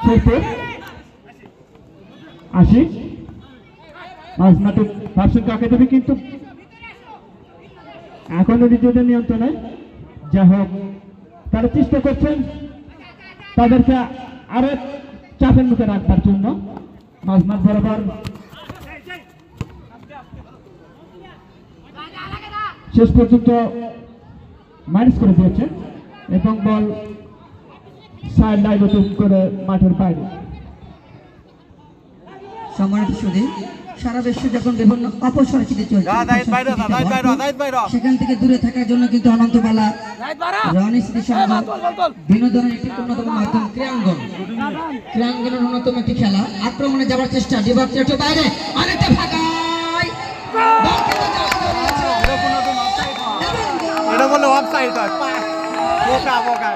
Sherpur ৮০ মাঝমাঠে version academy কিন্তু এখনো নিজেদের নিয়ন্ত্রণে। যা হোক তারা চেষ্টা করছেন তাদেরকে আরো চাপের মুখে রাখবার জন্য। মাঝমাঠ বরাবর শেষ পর্যন্ত মাইনাস করে দিয়েছে এবং বল সাইড লাইন করে মাঠের বাইরে। সম্মানিত সুধী, সারা বিশ্বে যখন বিভিন্ন অপসংস্কৃতি চলছে সেখান থেকে দূরে থাকার জন্য কিন্তু অনন্তবালা রনি স্মৃতি সংঘ বিনোদনের একটি অন্যতম মাধ্যম ক্রীড়াঙ্গনের অন্যতম একটি খেলা। আক্রমণে যাওয়ার চেষ্টা, ডিভার্সের বাইরে অনেকটা ফাঁকায় এটা বলে অফসাইড হয়, বোকা বোকা।